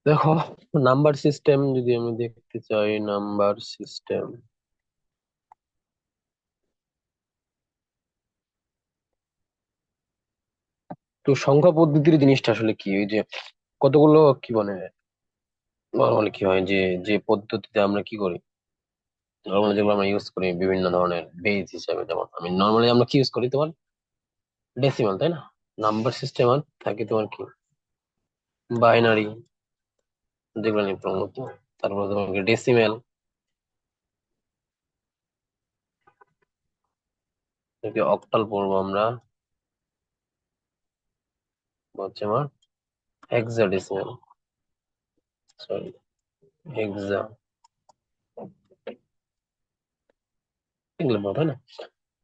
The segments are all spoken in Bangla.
দেখো, নাম্বার সিস্টেম যদি আমি দেখতে চাই, নাম্বার সিস্টেম তো সংখ্যা পদ্ধতির জিনিসটা আসলে কি, ওই যে কতগুলো কি বলে নর্মালি কি হয় যে যে পদ্ধতিতে আমরা কি করি, নর্মালি যেগুলো আমরা ইউজ করি বিভিন্ন ধরনের বেজ হিসাবে, যেমন আমি নর্মালি আমরা কি ইউজ করি তোমার ডেসিমাল, তাই না? নাম্বার সিস্টেম আর থাকে তোমার কি বাইনারি, যেগুলো নিয়ে প্রমুখ, তারপরে তোমার ডেসিমেল, অক্টাল পড়বো আমরা, হচ্ছে আমার হেক্সাডেসিমেল, সরি হেক্সা, এগুলো পড়বো, তাই না?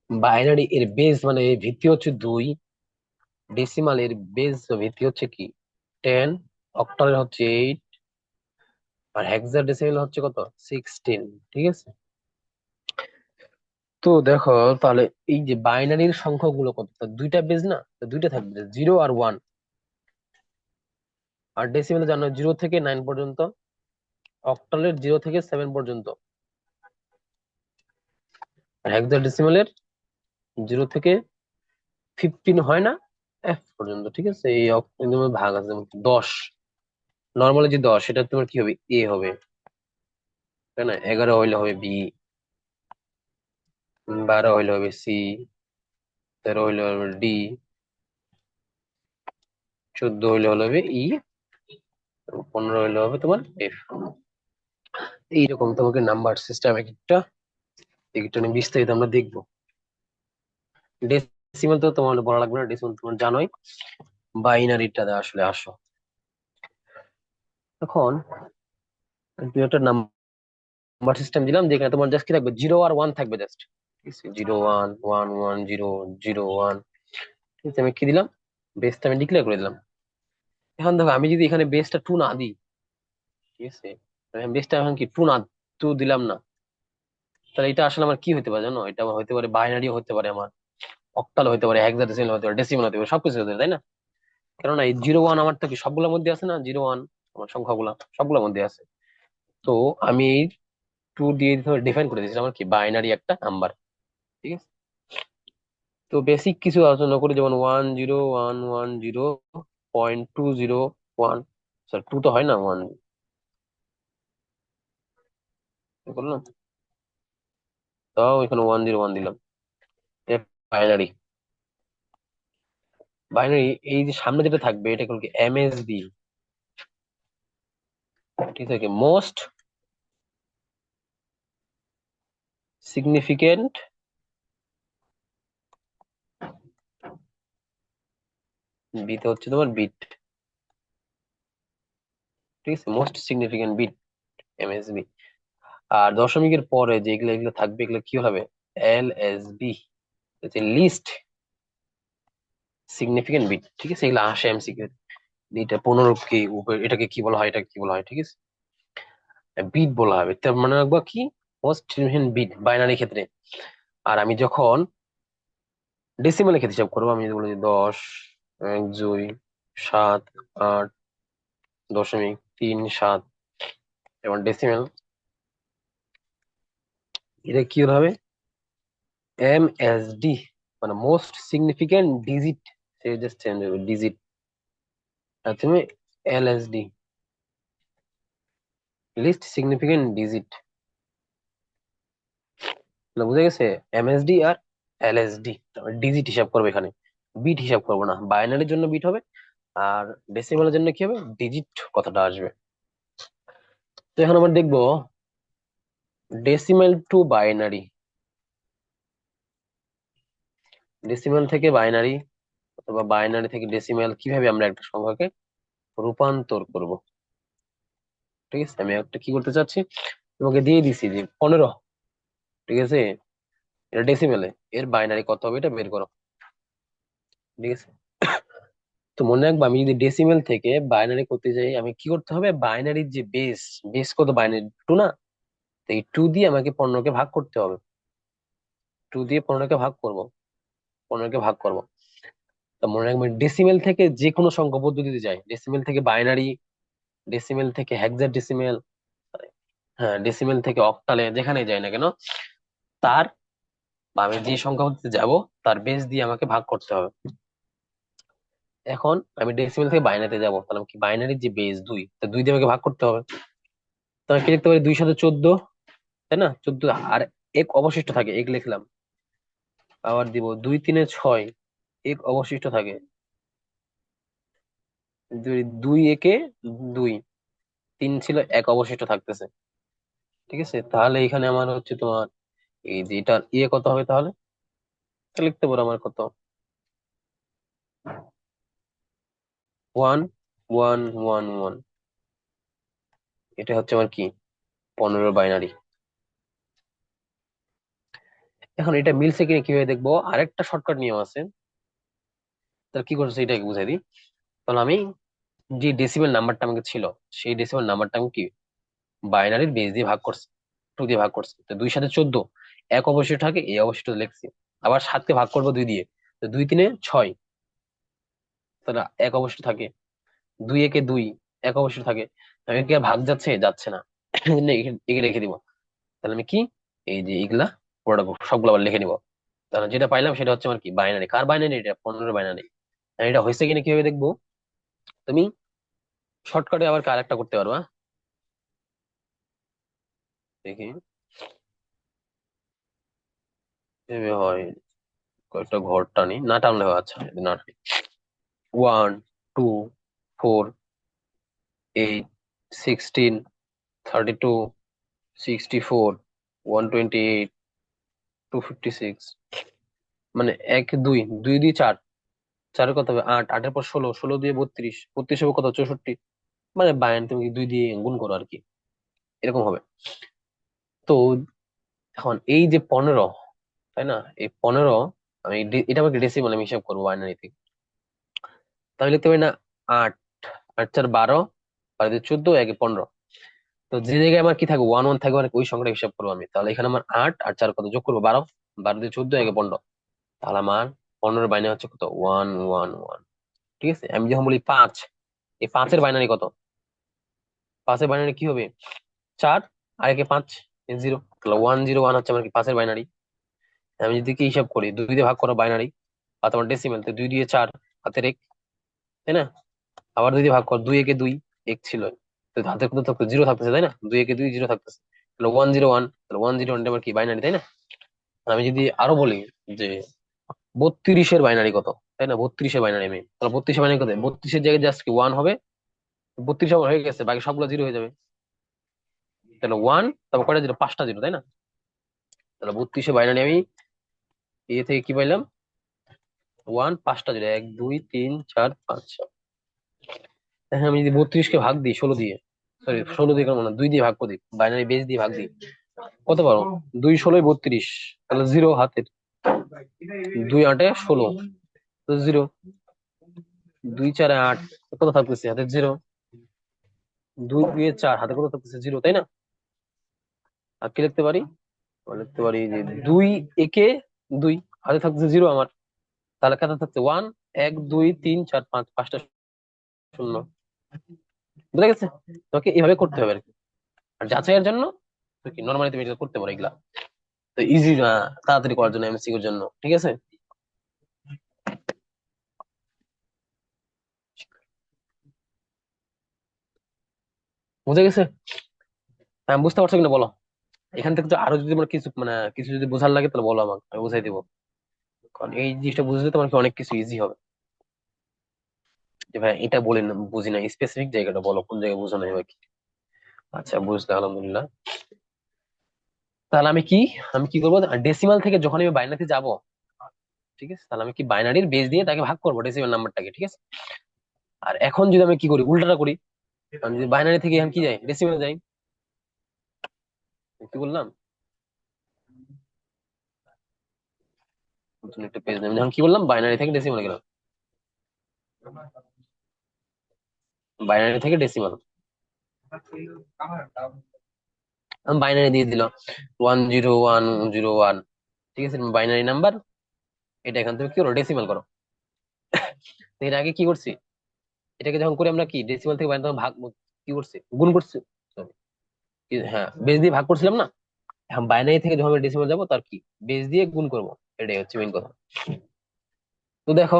বাইনারি এর বেস মানে এর ভিত্তি হচ্ছে 2, ডেসিমাল এর বেস ভিত্তি হচ্ছে কি 10, অক্টাল হচ্ছে 8, আর হেক্সাডেসিমাল হচ্ছে কত 16। ঠিক আছে। তো দেখো তাহলে এই যে বাইনারির সংখ্যাগুলো কত, তা দুইটা বেস না, তো দুইটা থাকবে 0 আর 1। আর ডেসিমালে জানো 0 থেকে 9 পর্যন্ত, অক্টালের 0 থেকে 7 পর্যন্ত, আর হেক্সাডেসিমালের 0 থেকে 15 হয় না, এফ পর্যন্ত। ঠিক আছে, এই ভাগ আছে, যেমন 10, নর্মালি যে 10 সেটা তোমার কি হবে, এ হবে, তাই না? 11 হইলে হবে বি, 12 হইলে হবে সি, 13 হইলে হবে ডি, 14 হইলে হবে ই, 15 হইলে হবে তোমার এফ। এইরকম তোমাকে নাম্বার সিস্টেম একটা, একটা নিয়ে বিস্তারিত আমরা দেখবো। ডেসিমাল তো তোমার বলা লাগবে না, ডেসিমাল তোমার জানোই, বাইনারিটা আসলে আসো। এখন তুমি একটা নাম্বার সিস্টেম দিলাম, যেখানে তোমার জাস্ট কি থাকবে, 0 আর 1 থাকবে জাস্ট। ঠিক আছে, 0 1 1 1 0 0 1। ঠিক আছে, আমি কি দিলাম, বেসটা আমি ডিক্লেয়ার করে দিলাম। এখন দেখো আমি যদি এখানে বেসটা 2 না দিই, ঠিক আছে, বেসটা এখন কি 2 না, 2 দিলাম না, তাহলে এটা আসলে আমার কি হতে পারে জানো, এটা আমার হতে পারে বাইনারিও হতে পারে, আমার অক্টাল হতে পারে, হেক্সাডেসিমাল হতে পারে, ডেসিমাল হতে পারে, সবকিছু হতে পারে, তাই না? কেননা এই 0 1 আমার তো কি সবগুলোর মধ্যে আছে না, 0 1 আমার সংখ্যাগুলা সবগুলোর মধ্যে আছে। তো আমি এই 2 দিয়ে ডিফাইন করে দিয়েছি আমার কি বাইনারি একটা নাম্বার। ঠিক আছে, তো বেসিক কিছু আলোচনা করি, যেমন 10 1 1 0.201, স্যার 2 তো হয় না, 1 করলাম, তাও এখানে 1 0 1 দিলাম, বাইনারি। বাইনারি এই যে সামনে যেটা থাকবে এটা কি এমএসবি, ঠিক আছে, মোস্ট সিগনিফিকেন্ট বিট হচ্ছে তোমার বিট। ঠিক আছে, মোস্ট সিগনিফিকেন্ট বিট, এমএসবি। আর দশমিকের পরে যেগুলো এগুলো থাকবে এগুলো কি হবে, এলএসবি, লিস্ট সিগনিফিকেন্ট বিট। ঠিক আছে, এগুলো আসে এমসিকিউ, এটা পুনরুক্তি এটাকে কি বলা হয়, এটা কি বলা হয়, ঠিক আছে, বিট বলা হবে। তার মানে রাখবো কি, মোস্ট সিগনিফিকেন্ট বিট বাইনারি ক্ষেত্রে। আর আমি যখন ডেসিমালের ক্ষেত্রে হিসাব করবো, আমি যদি বলি যে 10 1 2 7 8.37, এবং ডেসিমেল, এটা কি হবে, এমএসডি, মানে মোস্ট সিগনিফিকেন্ট ডিজিট, সে জাস্ট চেঞ্জ হবে ডিজিট, আর তুমি এলএসডি, লিস্ট সিগনিফিকেন্ট ডিজিট। বুঝে গেছে, এমএসডি আর এলএসডি, ডিজিট হিসাব করবে এখানে, বিট হিসাব করবো না, বাইনারির জন্য বিট হবে, আর ডেসিমালের জন্য কি হবে, ডিজিট কথাটা আসবে। তো এখন আমরা দেখবো ডেসিমাল টু বাইনারি, ডেসিমাল থেকে বাইনারি অথবা বাইনারি থেকে ডেসিমাল কিভাবে আমরা একটা সংখ্যাকে রূপান্তর করব। ঠিক আছে, আমি একটা কি করতে চাচ্ছি, তোমাকে দিয়ে দিছি যে 15, ঠিক আছে, এটা ডেসিমেলে, এর বাইনারি কত হবে এটা বের করো। ঠিক আছে, তো মনে রাখবো আমি যদি ডেসিমেল থেকে বাইনারি করতে যাই, আমি কি করতে হবে, বাইনারির যে বেস, বেস কত বাইনারি 2 না, তো এই 2 দিয়ে আমাকে 15কে ভাগ করতে হবে, 2 দিয়ে 15কে ভাগ করব, 15কে ভাগ করব। তা মনে রাখবেন ডেসিমেল থেকে যে কোনো সংখ্যা পদ্ধতিতে যায়, ডেসিমেল থেকে বাইনারি ডেসিমেল থেকে হেক্সাডেসিমেল, হ্যাঁ ডেসিমেল থেকে অক্টালে, যেখানে যাই না কেন, তার বা আমি যে সংখ্যা পদ্ধতিতে যাব তার বেস দিয়ে আমাকে ভাগ করতে হবে। এখন আমি ডেসিমেল থেকে বাইনারিতে যাবো, তাহলে কি বাইনারির যে বেস 2, তা 2 দিয়ে আমাকে ভাগ করতে হবে। তো আমি কি লিখতে পারি, 2 × 14, তাই না? 14, আর এক অবশিষ্ট থাকে, এক লিখলাম। আবার দিব 2 × 3 = 6, এক অবশিষ্ট থাকে। 2 × 1 = 2, 3 ছিল, এক অবশিষ্ট থাকতেছে। ঠিক আছে, তাহলে এখানে আমার হচ্ছে তোমার এই যে এটা কত হবে তাহলে? এটা লিখতে পারো আমার কত, 1 1 1 1, এটা হচ্ছে আমার কি 15 বাইনারি। এখন এটা মিলছে কিনা কিভাবে দেখবো, আরেকটা শর্টকাট নিয়ম আছে। তাহলে কি করছে এটাকে বুঝাই দিই। তাহলে আমি যে ডেসিমেল নাম্বারটা আমাকে ছিল, সেই ডেসিমেল নাম্বারটা আমি কি বাইনারির বেস দিয়ে ভাগ করছি, 2 দিয়ে ভাগ করছি। তো 2 × 7 = 14, এক অবশিষ্ট থাকে, এই অবশিষ্ট লিখছি। আবার 7কে ভাগ করবো 2 দিয়ে, তো 2 × 3 = 6, তাহলে এক অবশিষ্ট থাকে। 2 × 1 = 2, এক অবশিষ্ট থাকে। আমি কি আর ভাগ যাচ্ছে? যাচ্ছে না। একে রেখে দিব। তাহলে আমি কি এই যে এগুলা পুরোটা সবগুলো আবার লিখে নিব। তাহলে যেটা পাইলাম সেটা হচ্ছে আমার কি বাইনারি। কার বাইনারি? এটা 15 বাইনারি। এটা হয়েছে কিনা কিভাবে দেখবো, তুমি শর্টকাটে আবার আরেকটা করতে পারবা। দেখি এভাবে হয়, কয়েকটা ঘর টানি, না টানলে হয়। আচ্ছা না টানি, 1 2 4 8 16 32 64 128 256, মানে 1 2 2 2 4, 4 কত হবে 8, 8-এর পর 16, 16 দিয়ে 32, 32 হবে কত 64। মানে বাইন তুমি 2 দিয়ে গুণ করো আর কি, এরকম হবে। তো এখন এই যে 15, তাই না, এই 15 আমি এটা আমাকে ডেসিমাল আমি হিসাব করবো বাইনারি থেকে। তাহলে লিখতে পারি না, 8, 8 × 4 = 12, 12 × 2 = 14, 1 × 15। তো যে জায়গায় আমার কি থাকবে 1 1 থাকবে, মানে ওই সংখ্যাটা হিসাব করবো আমি। তাহলে এখানে আমার 8 আর 4 কত যোগ করবো 12, 12 × 2 = 14, 1 × 15। তাহলে আমার 15 বাইনারি হচ্ছে কত 1 1 1। ঠিক আছে, আমি যখন বলি 5, এই 5-এর বাইনারি কত? 5-এর বাইনারি কি হবে 4, আর 5, 0। তাহলে 1 0 1 হচ্ছে আমার কি 5-এর বাইনারি। আমি যদি কি হিসাব করি, 2 দিয়ে ভাগ করো বাইনারি, আর তোমার ডেসিমেল, তো 2 দিয়ে 4, হাতের 1, তাই না? আবার 2 দিয়ে ভাগ কর, 2 × 1 = 2, 1 ছিল, তো হাতের কত থাকতো 0 থাকতেছে, তাই না? 2 × 1 = 2, 0 থাকতেছে। তাহলে 1 0 1, তাহলে 1 0 1 আমার কি বাইনারি, তাই না? আর আমি যদি আরো বলি যে 32-এর বাইনারি কত, তাই না? 32-এর বাইনারি আমি, তাহলে 32-এর বাইনারি কত? 32-এর জায়গায় জাস্ট কি 1 হবে, 32 আমার হয়ে গেছে, বাকি সবগুলো 0 হয়ে যাবে। তাহলে 1, তারপর কয়টা 0? 5টা 0, তাই না? তাহলে 32-এর বাইনারি আমি থেকে কি পাইলাম, 1, 5টা 0, 1 2 3 4 5। এখন আমি যদি 32-কে ভাগ দিই 16 দিয়ে, সরি 16 দিয়ে কেন না, 2 দিয়ে ভাগ করি, বাইনারি বেস দিয়ে ভাগ দিই, কত পারো? 2 16 32, তাহলে 0 হাতের, 2 8 16, তো 0, 2 4 8, কত থাকতেছে হাতের 0, 2 2 4, হাতে কত থাকতেছে 0, তাই না? আর কি লিখতে পারি, লিখতে পারি যে 2 একে 2, হাতে থাকতেছে 0 আমার। তাহলে কত থাকছে 1 1 2 3 4 5, 5টা শূন্য। বুঝা গেছে? তোমাকে এভাবে করতে হবে আর কি। আর যাচাইয়ের জন্য তো কি নর্মালি তুমি এটা করতে পারো এগুলা, তো ইজি না তাড়াতাড়ি করার জন্য, এমসিকিউ এর জন্য। ঠিক আছে, বুঝে গেছে? হ্যাঁ, বুঝতে পারছো কিনা বলো। এখান থেকে তো আরো যদি তোমার কিছু মানে কিছু যদি বোঝার লাগে তাহলে বলো আমাকে, আমি বুঝাই দিবো। কারণ এই জিনিসটা বুঝলে তোমার কি অনেক কিছু ইজি হবে। যে ভাই এটা বলি না, বুঝি না, স্পেসিফিক জায়গাটা বলো, কোন জায়গায় বুঝো নাই বা কি। আচ্ছা বুঝলে, আলহামদুলিল্লাহ। তাহলে আমি কি করবো, ডেসিমাল থেকে যখন আমি বাইনারিতে যাব, ঠিক আছে, তাহলে আমি কি বাইনারির বেস দিয়ে তাকে ভাগ করবো ডেসিমাল নাম্বারটাকে। ঠিক আছে, আর এখন যদি আমি কি করি, উল্টাটা করি, আমি যদি বাইনারি থেকে আমি কি যাই ডেসিমাল যাই, কি বললাম, নতুন একটা পেজ নেই, যখন কি বললাম বাইনারি থেকে ডেসিমাল গেলাম, বাইনারি থেকে ডেসিমাল, আমি বাইনারি দিয়ে দিল 1 0 1 0 1। ঠিক আছে, বাইনারি নাম্বার, এটা এখান থেকে কি করো ডেসিমাল করো। তো এর আগে কি করছি, এটাকে যখন করে আমরা কি ডেসিমাল থেকে বাইনারি ভাগ, কি করছি, গুণ করছি। Sorry, হ্যাঁ বেস দিয়ে ভাগ করছিলাম না। এখন বাইনারি থেকে যখন ডেসিমাল যাবো তার কি বেস দিয়ে গুণ করবো, এটাই হচ্ছে মেইন কথা। তো দেখো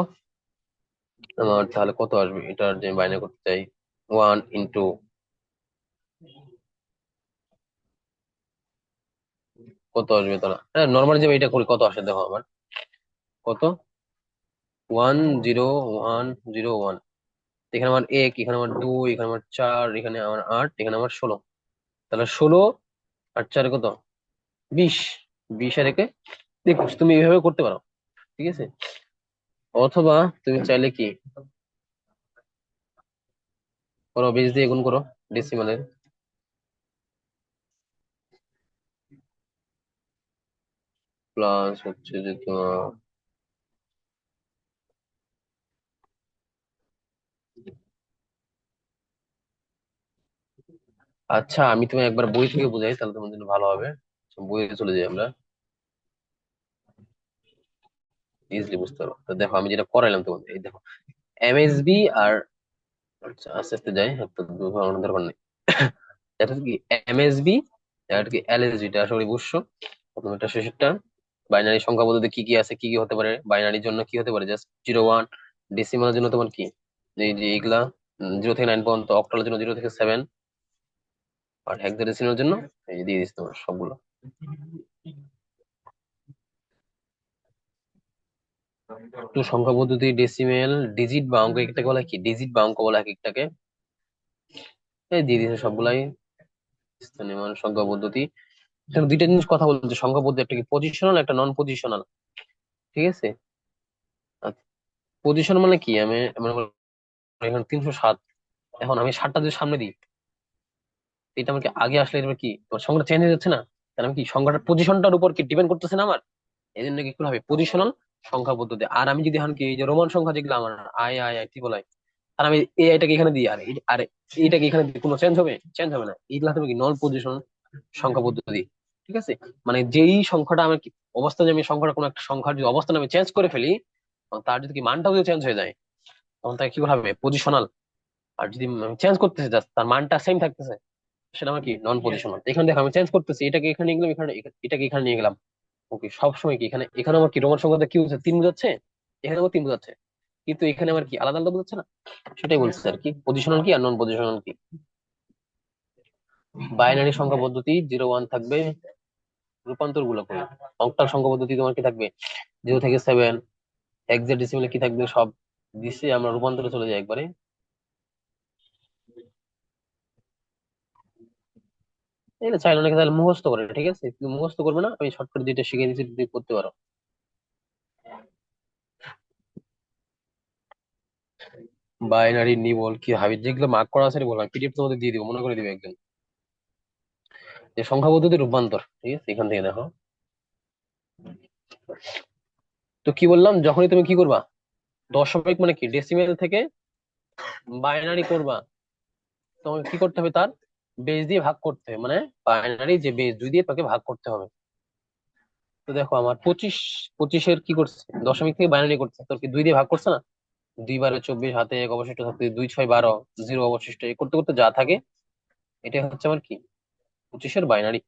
আমার তাহলে কত আসবে, এটার যে বাইনারি করতে চাই, 1 ইন্টু কত আসবে তাহলে, হ্যাঁ নর্মাল যে এটা করি কত আসে দেখো আমার, কত 1 0 1 0 1, এখানে আমার 1, এখানে আমার 2, এখানে আমার 4, এখানে আমার 8, এখানে আমার 16, তাহলে 16 আর 4 কত, 20, 20 আর একে 21, তুমি এইভাবে করতে পারো, ঠিক আছে। অথবা তুমি চাইলে কি করো, 20 দিয়ে গুণ করো ডেসিমালের, প্লাস হচ্ছে যে তোমার, আচ্ছা আমি তুমি একবার বই থেকে বোঝাই তাহলে তোমার জন্য ভালো হবে। বইয়ে চলে যাই আমরা, ইজিলি বুঝতে পারো। তো দেখো আমি যেটা করাইলাম তোমাদের, এই দেখো এমএসবি আর, আচ্ছা আস্তে আস্তে যাই, এত ধরনের দরকার নেই। এটা হচ্ছে কি এমএসবি, এটা কি এলএসবি, এটা আসলে বুঝছো। প্রথম একটা শেষেরটা, বাইনারি সংখ্যা পদ্ধতি কি কি আছে, কি কি হতে পারে বাইনারির জন্য, কি হতে পারে জাস্ট 0 1, ডেসিমালের জন্য তোমার কি এই যে এইগুলা 0 থেকে 9 পর্যন্ত, অক্টালের জন্য 0 থেকে 7, আর হেক্সাডেসিমালের জন্য এই যে দিয়ে দিচ্ছি তোমার সবগুলো। তো সংখ্যা পদ্ধতি ডেসিমেল ডিজিট বা অঙ্ক একটাকে বলা হয় কি, ডিজিট বা অঙ্ক বলা হয় এক একটাকে, এই দিয়ে দিচ্ছে সবগুলাই। স্থানীয় মান সংখ্যা পদ্ধতি, এখানে দুইটা জিনিস কথা বলছে, সংখ্যা পদ্ধতি একটা কি পজিশনাল, একটা নন পজিশনাল, ঠিক আছে। পজিশন মানে কি, আমি মনে করো এখানে 307, এখন আমি 7টা যদি সামনে দিই, এটা আমাকে আগে আসলে এটা কি তোমার সংখ্যাটা চেঞ্জ হয়ে যাচ্ছে না, কারণ আমি কি সংখ্যাটার পজিশনটার উপর কি ডিপেন্ড করতেছে না আমার, এই জন্য কি করতে হবে পজিশনাল সংখ্যা পদ্ধতি। আর আমি যদি এখন কি এই যে রোমান সংখ্যা যেগুলো আমার I I I triple I, আর আমি এটাকে এখানে দিই, আর এইটাকে এখানে দিই, কোনো চেঞ্জ হবে, চেঞ্জ হবে না, এইগুলা তুমি কি নন পজিশনাল সংখ্যা পদ্ধতি, ঠিক আছে। মানে যেই সংখ্যাটা আমার কি অবস্থা, যে আমি সংখ্যাটা কোনো একটা সংখ্যার যদি অবস্থান আমি চেঞ্জ করে ফেলি, তখন তার যদি কি মানটাও যদি চেঞ্জ হয়ে যায়, তখন তাকে কি বলা হবে পজিশনাল। আর যদি চেঞ্জ করতেছে জাস্ট তার মানটা সেম থাকতেছে, সেটা আমার কি নন পজিশনাল। এখানে দেখো আমি চেঞ্জ করতেছি, এটাকে এখানে নিয়ে গেলাম, এখানে এটাকে এখানে নিয়ে গেলাম, ওকে সবসময় কি এখানে এখানে আমার কি রোমান সংখ্যাটা কি হচ্ছে 3 বোঝাচ্ছে, এখানে আমার 3 বোঝাচ্ছে, কিন্তু এখানে আমার কি আলাদা আলাদা বোঝাচ্ছে না, সেটাই বলছে আর কি পজিশনাল কি আর নন পজিশনাল কি। বাইনারি সংখ্যা পদ্ধতি 0 1 থাকবে, রূপান্তর গুলো করে অঙ্কটার সংখ্যা পদ্ধতি তোমার কি থাকবে 0 থেকে 7, হেক্সাডেসিমালে কি থাকবে সব দিছে, আমরা রূপান্তরে চলে যাই একবারে। এগুলো চাইলে অনেকে তাহলে মুখস্থ করে, ঠিক আছে তুমি মুখস্থ করবে না, আমি শর্টকাট যেটা শিখে দিচ্ছি তুমি করতে পারো। বাইনারি নিবল কি হাবি যেগুলো মার্ক করা আছে বললাম, পিডিএফ তোমাদের দিয়ে দিবো, মনে করে দিবে একদম, যে সংখ্যা পদ্ধতি রূপান্তর, ঠিক আছে এখান থেকে দেখো। তো কি বললাম, যখনই তুমি কি করবা দশমিক মানে কি ডেসিমেল থেকে বাইনারি করবা, তোমাকে কি করতে হবে তার বেস দিয়ে ভাগ করতে হবে, মানে বাইনারি যে বেস 2 দিয়ে তাকে ভাগ করতে হবে। তো দেখো আমার 25, 25-এর কি করছে দশমিক থেকে বাইনারি করছে, তোর কি 2 দিয়ে ভাগ করছে না, 2 × 24 হাতে 1 অবশিষ্ট থাকতে 2 × 6 = 12, 0 অবশিষ্ট, এই করতে করতে যা থাকে এটা হচ্ছে আমার কি 25-এর বাইনারি।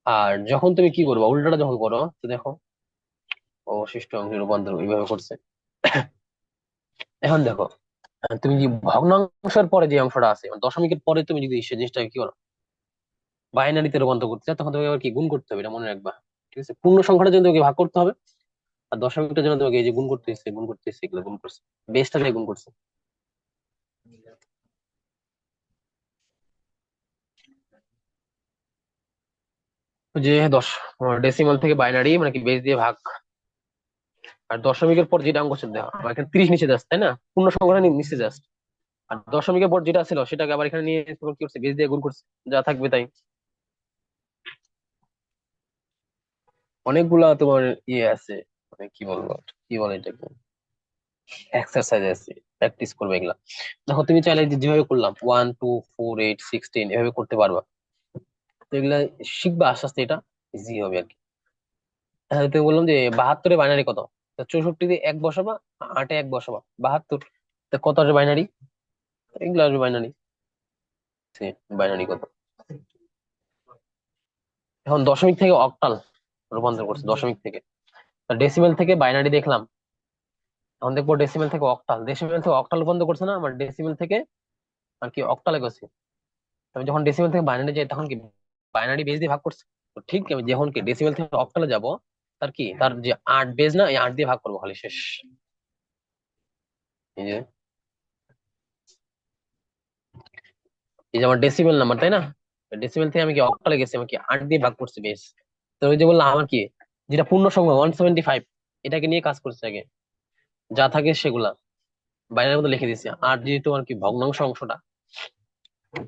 আর যখন তুমি কি করবা উল্টাটা যখন করো, তো দেখো অবশিষ্ট অঙ্কের রূপান্তর এইভাবে করছে। এখন দেখো তুমি যে ভগ্নাংশের পরে যে অংশটা আছে মানে দশমিকের পরে তুমি যদি সে জিনিসটাকে কি করো বাইনারিতে রূপান্তর করতে চাও, তখন তোমাকে আবার কি গুণ করতে হবে, এটা মনে রাখবা, ঠিক আছে। পূর্ণ সংখ্যাটা জন্য তোমাকে ভাগ করতে হবে, আর দশমিকটার জন্য তোমাকে এই যে গুণ করতে এসে এগুলো গুণ করছে, বেসটা দিয়ে গুণ করছে। তো যে দশ ডেসিমাল থেকে বাইনারি মানে কি বেস দিয়ে ভাগ, আর দশমিকের পর যেটা অঙ্ক ছিল দেখো আমার এখানে 30 নিচে যাচ্ছে তাই না, পূর্ণ সংখ্যাটা নিচে যাচ্ছে, আর দশমিকের পর যেটা ছিল সেটাকে আবার এখানে নিয়ে এসে তোমার কি করছে বেস দিয়ে গুণ করছে, যা থাকবে তাই। অনেকগুলা তোমার ইয়ে আছে, মানে কি বলবো, কি বলে এটাকে এক্সারসাইজ আছে, প্র্যাকটিস করবে এগুলা। দেখো তুমি চাইলে যেভাবে করলাম 1 2 4 8 16 এভাবে করতে পারবা, তো এগুলা শিখবা আস্তে আস্তে, এটা ইজি হবে আর কি। তুমি বললাম যে 72-এ বাইনারি কত, তা 64-তে 1 বসাবা, 8-এ 1 বসাবা, 72, তা কত আসবে বাইনারি, এগুলো আসবে বাইনারি। বাইনারি কত। এখন দশমিক থেকে অক্টাল রূপান্তর করছে, দশমিক থেকে ডেসিমেল থেকে বাইনারি দেখলাম। এখন দেখবো ডেসিমেল থেকে অক্টাল, ডেসিমেল থেকে অক্টাল রূপান্তর করছে না, আমার ডেসিমেল থেকে আর কি অক্টালে করছে। আমি যখন ডেসিমেল থেকে বাইনারি যাই তখন কি বাইনারি বেস দিয়ে ভাগ করছে। তো ঠিক আমি যখন কি ডেসিমেল থেকে অক্টালে যাব, তার কি তার যে 8 বেস না, এই 8 দিয়ে ভাগ করবো খালি, শেষ। এই যে এই যে আমার ডেসিমেল নাম্বার, তাই না? ডেসিমেল থেকে আমি কি অক্টালে গেছি, আমি কি 8 দিয়ে ভাগ করছি বেস। তো ওই যে বললাম আমার কি যেটা পূর্ণ সংখ্যা 175, এটাকে নিয়ে কাজ করছে আগে, যা থাকে সেগুলা বাইনারির মধ্যে লিখে দিছি। আর যেহেতু আর কি ভগ্নাংশ অংশটা,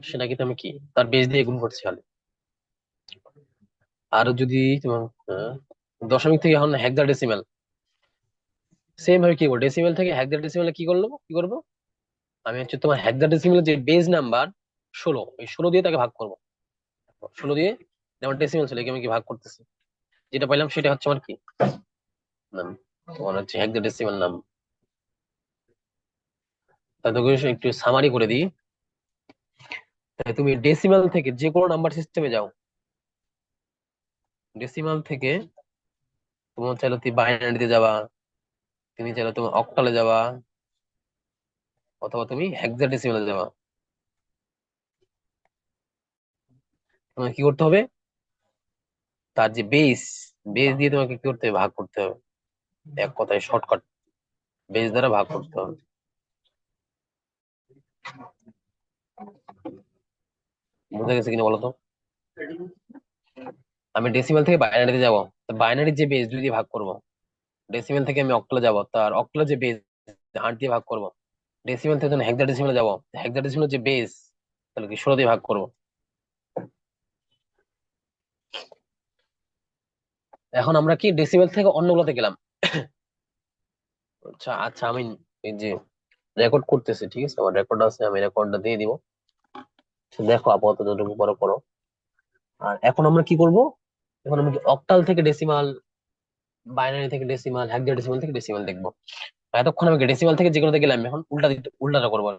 সেটা কিন্তু আমি কি তার বেস দিয়ে গুণ করছি খালি। আর যদি তোমার দশমিক থেকে এখন হেক্সাডেসিমেল, সেম ভাবে কি করবো, ডেসিমেল থেকে হেক্সাডেসিমেলে কি করবো, আমি হচ্ছে তোমার হেক্সাডেসিমেলের যে বেস নাম্বার 16, এই 16 দিয়ে তাকে ভাগ করবো। 16 দিয়ে যেমন ডেসিমেল ছিল, একে আমি কি ভাগ করতেছি, যেটা পাইলাম সেটা হচ্ছে আমার কি নাম, তোমার হচ্ছে হেক্সাডেসিমেল নাম। তা তোকে একটু সামারি করে দিই। তাই তুমি ডেসিমাল থেকে যে কোনো নাম্বার সিস্টেমে যাও, ডেসিমাল থেকে তোমার চাইলে তুমি বাইনারিতে যাবা, তুমি চাইলে তুমি অক্টালে যাবা, অথবা তুমি হেক্সাডেসিমেলে যাবা। তোমাকে কি করতে হবে, তার যে বেস, বেস দিয়ে তোমাকে কি করতে হবে, ভাগ করতে হবে। এক কথায় শর্টকাট, বেস দ্বারা ভাগ করতে হবে। বুঝে গেছে কিনা বলো তো? আমি ডেসিমাল থেকে বাইনারিতে যাবো, বাইনারির যে বেস 2 দিয়ে ভাগ করব। ডেসিমাল থেকে আমি অক্টালে যাব, তার অক্টালে যে বেস 8 দিয়ে ভাগ করব। ডেসিমাল থেকে যখন হেক্সাডেসিমালে যাব, হেক্সাডেসিমালের যে বেস তাহলে কি 16 দিয়ে ভাগ করব। এখন আমরা কি ডেসিমাল থেকে অন্যগুলোতে গেলাম। আচ্ছা আচ্ছা, আমি এই যে রেকর্ড করতেছি, ঠিক আছে, আমার রেকর্ড আছে, আমি রেকর্ডটা দিয়ে দিব। তো দেখো আপাতত যতটুকু করো করো। আর এখন আমরা কি করব, এখন আমি অক্টাল থেকে ডেসিমাল, বাইনারি থেকে ডেসিমাল, হেক্সাডেসিমাল থেকে ডেসিমাল দেখবো। এতক্ষণ আমি ডেসিমাল থেকে যেগুলোতে গেলাম, এখন উল্টাটা করবো।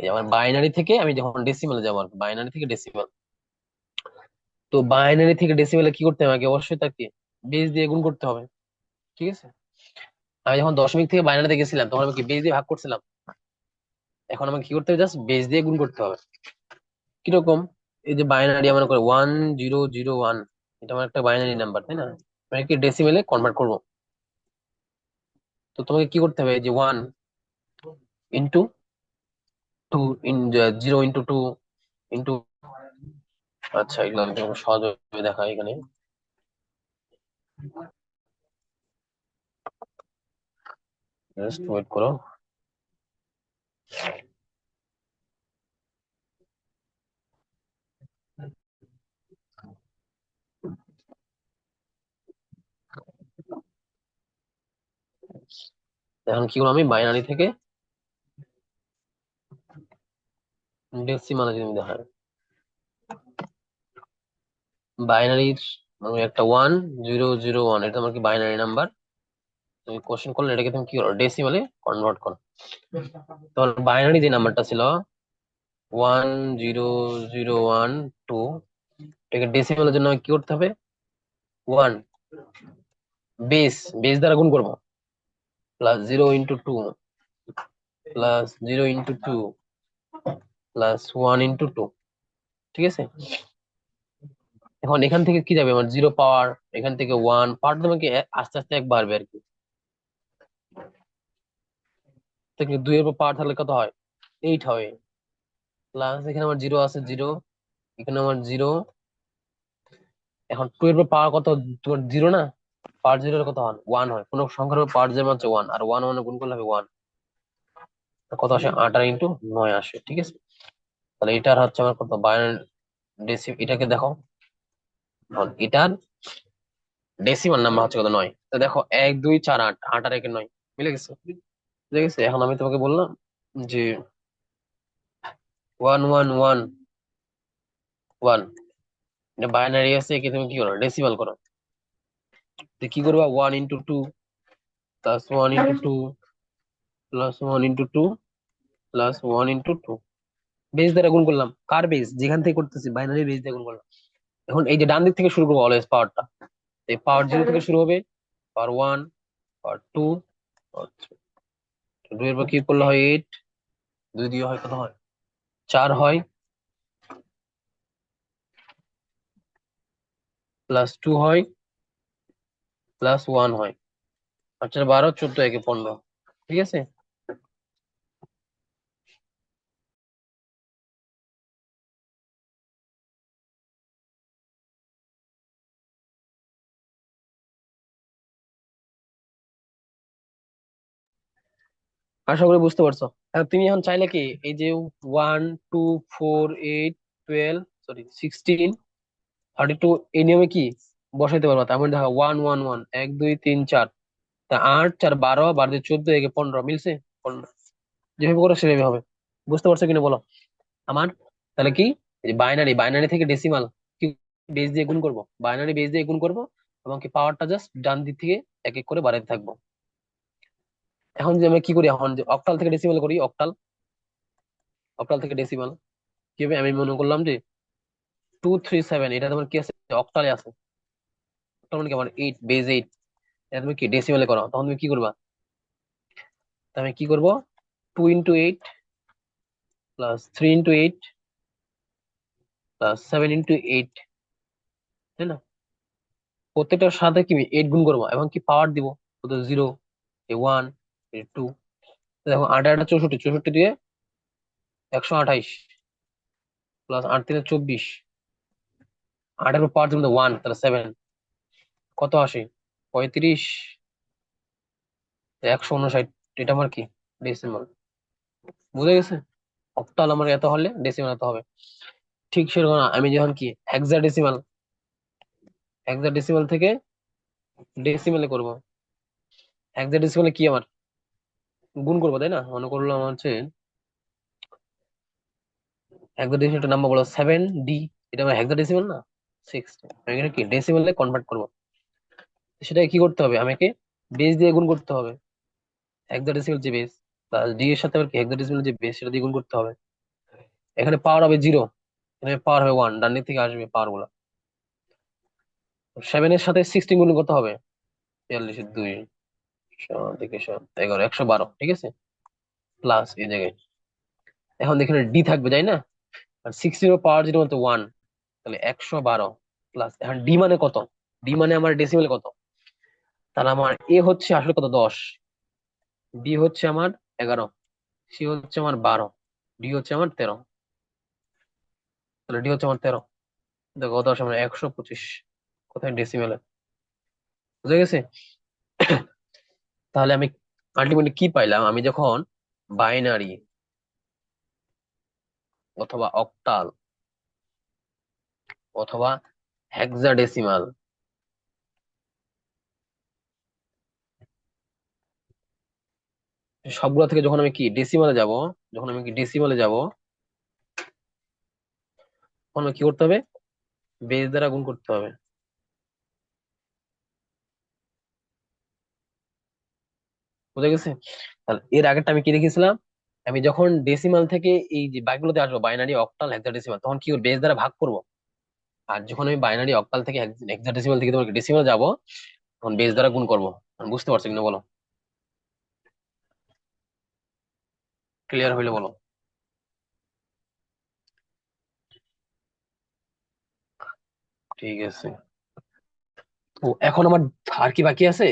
এই যে আমার বাইনারি থেকে আমি যখন ডেসিমালে যাবো, আর বাইনারি থেকে ডেসিমাল, তো বাইনারি থেকে ডেসিমালে কি করতে হবে, আমাকে অবশ্যই তাকে বেস দিয়ে গুণ করতে হবে, ঠিক আছে। আমি যখন দশমিক থেকে বাইনারিতে গেছিলাম তখন আমি কি বেস দিয়ে ভাগ করছিলাম, এখন আমাকে কি করতে হবে, জাস্ট বেস দিয়ে গুণ করতে হবে। কিরকম, এই যে বাইনারি আমার করে 1001, এটা আমার একটা বাইনারি নাম্বার, তাই না? আমি কি ডেসিমেলে কনভার্ট করবো, তো তোমাকে কি করতে হবে, এই যে 1 ইন্টু 2, জিরো ইন্টু 2 ইন্টু, আচ্ছা এগুলো আমি তোমাকে সহজভাবে দেখাই এখানে। জাস্ট ওয়েট করো। এখন কি করবো, আমি বাইনারি থেকে ডেসিমালে যদি দেখায়, বাইনারির মানে একটা 1001, এটা আমার কি বাইনারি নাম্বার। তুমি কোশ্চেন করলে এটাকে তুমি কি করো, ডেসিমালে কনভার্ট করো। তোমার বাইনারি যে নাম্বারটা ছিল 1001 2, এটাকে ডেসিমালের জন্য কি করতে হবে, 1 বেস দ্বারা গুণ করবো, plus 0 into 2 plus 0 into 2 plus 1 into 2, ঠিক আছে। এখন এখান থেকে কি যাবে, আমার 0 পাওয়ার, এখান থেকে 1 পাওয়ার, তোমাকে আস্তে আস্তে এক বাড়বে আর কি। থেকে 2 এর পাওয়ার থাকলে কত হয়, 8 হয়। প্লাস এখানে আমার 0 আছে, 0, এখানে আমার 0। এখন 2 এর পাওয়ার কত, তোমার 0 না, পাওয়ার 0 কত হয়, 1 হয়। কোন সংখ্যার পাওয়ার যেমন হচ্ছে 1, আর 1 গুণ করলে হবে 1, কত আসে, 8 আর ইন্টু 9 আসে, ঠিক আছে। তাহলে এটার হচ্ছে আমার কত বাইনারি এটাকে দেখো, এখন এটার ডেসিমাল নাম্বার হচ্ছে কত, 9। তো দেখো 1 2 4 8, 8 আর 1 9, মিলে গেছে। ঠিক আছে, এখন আমি তোমাকে বললাম যে 1111, এটা বাইনারি আছে, একে তুমি কি করো, ডেসিমাল করো। তো কি করবা, 1 into 2 plus 1 into 2 plus 1 into 2 plus 1 into 2, base দ্বারা গুণ করলাম, কার বেস, যেখান থেকে করতেছি বাইনারি বেস দিয়ে গুণ করলাম। এখন এই যে ডান দিক থেকে শুরু করবো অলওয়েজ পাওয়ারটা, এই পাওয়ার জিরো থেকে শুরু হবে, power one, power two, power three. দুই এর পর কি করলে হয় এইট, দুই দিয়ে হয় কত হয়, চার হয়, প্লাস টু হয়, প্লাস ওয়ান হয়, আর চার 12, 14 একে 15। ঠিক আছে। আশা করি বুঝতে পারছো। তুমি এখন চাইলে কি এই যে 1, 2, 4, 8, 12, সরি 16, 32 এই নিয়মে কি বসাইতে পারবা। তার মানে দেখো 1, 1, 1, 1, 2, 3, 4, তা 8, 4, 12, 12, 14, একে 15 মিলছে, 15 যেভাবে করো সেভাবে হবে। বুঝতে পারছো কিনা বলো আমার। তাহলে কি, বাইনারি বাইনারি থেকে ডেসিমাল কি বেস দিয়ে গুণ করবো, বাইনারি বেস দিয়ে গুণ করবো, এবং কি পাওয়ারটা জাস্ট ডান দিক থেকে এক এক করে বাড়াতে থাকবো। এখন যে আমি কি করি, এখন যে অক্টাল থেকে ডেসিমাল করি, অক্টাল, অক্টাল থেকে ডেসিমাল কি হবে, আমি মনে করলাম যে 2, 3, 7, এটা তোমার কি আছে, অক্টালে আছে। অক্টাল মানে কি আমার 8, বেস 8, এটা তুমি কি ডেসিমালে করো, তখন তুমি কি করবা, তা আমি কি করবো, 2 × 8 প্লাস 3 × 8 প্লাস 7 × 8, তাই না। প্রত্যেকটার সাথে কি 8 গুণ করবো, এবং কি পাওয়ার দিব, কত, জিরো, ওয়ান, টু। দেখো 8, 8, 64, 64 দিয়ে 128, প্লাস 8, 3, 24, 8-এর পাওয়ার দিব ওয়ান, তাহলে 7, কত আসে, 35, 159। এটা আমার কি ডেসিমাল, বুঝে গেছে। অক্টাল আমার এত হলে ডেসিমাল এত হবে। ঠিক সেরকম আমি যখন কি হেক্সাডেসিমাল, হেক্সাডেসিমাল থেকে ডেসিমালে করব। হেক্সাডেসিমালে কি আমার গুণ করবো, তাই না, মনে করলো আমার হচ্ছে হেক্সাডেসিমালটা নাম্বার বলো 7D, এটা আমার হেক্সাডেসিমাল না, 6, আমি এখানে কি ডেসিমালে কনভার্ট করবো। সেটাকে কি করতে হবে, আমাকে বেস দিয়ে গুণ করতে হবে, হেক্সাডেসিমাল যে বেস প্লাস ডি এর সাথে আবার কি হেক্সাডেসিমাল যে বেস সেটা দিয়ে গুণ করতে হবে। এখানে পাওয়ার হবে জিরো, এখানে পাওয়ার হবে ওয়ান, ডান দিক থেকে আসবে পাওয়ার গুলা। 7 এর সাথে 16 গুণ করতে হবে, 42, 11, 112, ঠিক আছে, প্লাস এই জায়গায় এখন এখানে ডি থাকবে, তাই না। আর 16 এর পাওয়ার যেটা হচ্ছে ওয়ান, তাহলে 112, প্লাস এখন ডি মানে কত, ডি মানে আমার ডেসিমেল কত, তাহলে আমার এ হচ্ছে আসলে কত, 10, বি হচ্ছে আমার 11, সি হচ্ছে আমার 12, ডি হচ্ছে আমার 13, তাহলে ডি হচ্ছে আমার 13। দেখো 10 আমার 125, কোথায় ডেসিমেলে, বুঝে গেছে। তাহলে আমি আলটিমেটলি কি পাইলাম, আমি যখন বাইনারি অথবা অক্টাল অথবা হেক্সাডেসিমাল সবগুলো থেকে যখন আমি কি ডেসিমালে যাব, যখন আমি কি ডেসিমালে যাব, তখন আমাকে কি করতে হবে, বেস দ্বারা গুণ করতে হবে। বুঝে গেছে। তাহলে এর আগেরটা আমি কি দেখেছিলাম, আমি যখন ডেসিমাল থেকে এই যে বাকিগুলোতে আসবো বাইনারি অক্টাল হেক্সাডেসিমাল, তখন কি বেস দ্বারা ভাগ করব। আর যখন আমি বাইনারি অক্টাল থেকে হেক্সাডেসিমাল থেকে তোমার ডেসিমাল যাব, তখন বেস দ্বারা গুণ করবো। বুঝতে পারছো কিনা বলো, ক্লিয়ার হইলে বলো। ঠিক আছে। তো এখন আমার আর কি বাকি আছে,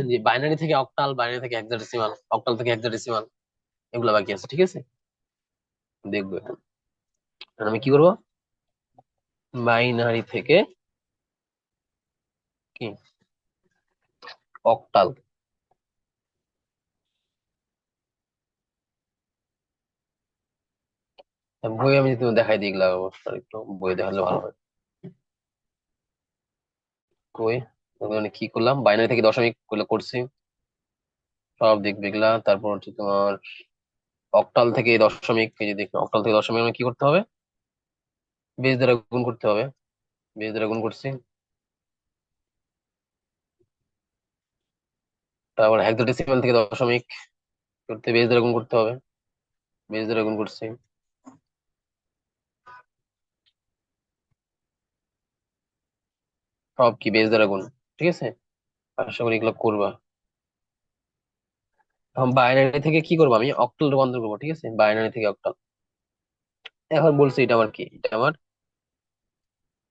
যে বাইনারি থেকে অক্টাল, বাইনারি থেকে হেক্সাডেসিমাল, অক্টাল থেকে হেক্সাডেসিমাল, এগুলো বাকি আছে, ঠিক আছে, দেখবো এখন। এখন আমি কি করবো, বাইনারি থেকে কি অক্টাল, বই আমি তুমি দেখাই দিই অবস্থা, একটু বই দেখালে ভালো হয়। বই ওখানে কি করলাম, বাইনারি থেকে দশমিক গুলো করছি, সব দেখবে এগুলা। তারপর হচ্ছে তোমার অক্টাল থেকে দশমিক, এই যে দেখো অক্টাল থেকে দশমিক মানে কি করতে হবে, বেস দ্বারা গুণ করতে হবে, বেস দ্বারা গুণ করছি। তারপর হেক্সাডেসিমাল থেকে দশমিক করতে বেস দ্বারা গুণ করতে হবে, বেস দ্বারা গুণ করছি। সব কি বেস দ্বারা গুণ। ঠিক আছে, আশা করি এগুলো করবা। এখন বাইনারি থেকে কি করবো, আমি অক্টাল রূপান্তর করবো। ঠিক আছে, বাইনারি থেকে অক্টাল। এখন বলছি এটা আমার কি, এটা আমার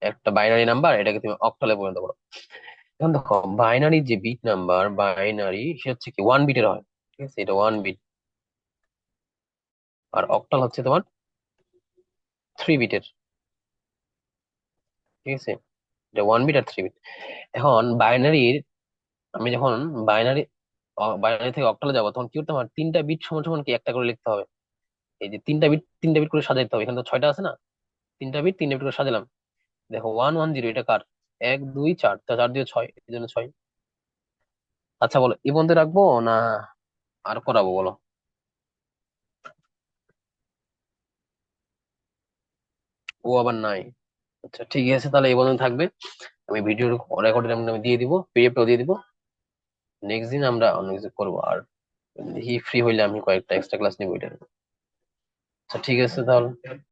একটা বাইনারি নাম্বার, এটাকে তুমি অক্টালে পরিণত করো। এখন দেখো, বাইনারি যে বিট নাম্বার, বাইনারি সে হচ্ছে কি 1 বিটের হয়। ঠিক আছে, এটা 1 বিট। আর অক্টাল হচ্ছে তোমার 3 বিটের। ঠিক আছে, এটা 1 বিট আর 3 বিট। এখন বাইনারির, আমি যখন বাইনারি বাইনারি থেকে অক্টালে যাবো, তখন কি করতে হবে, 3টা বিট সমান সমান কি একটা করে লিখতে হবে। এই যে 3টা বিট 3টা বিট করে সাজাইতে হবে, এখানে তো 6টা আছে না। 3টা বিট 3টা বিট করে সাজালাম। দেখো 110, এটা কার, 1 2 4, তা 4 দিয়ে 6, এই জন্য 6। আচ্ছা বলো, এই পর্যন্ত রাখবো না আর করাবো বলো? ও আবার নাই। আচ্ছা ঠিক আছে, তাহলে এই পর্যন্ত থাকবে। আমি ভিডিও রেকর্ডের আমি দিয়ে দিব, পিডিএফটাও দিয়ে দিব। নেক্সট দিন আমরা অন্য কিছু করবো। আর দেখি ফ্রি হইলে আমি কয়েকটা এক্সট্রা ক্লাস নিবো এটা। আচ্ছা ঠিক আছে তাহলে।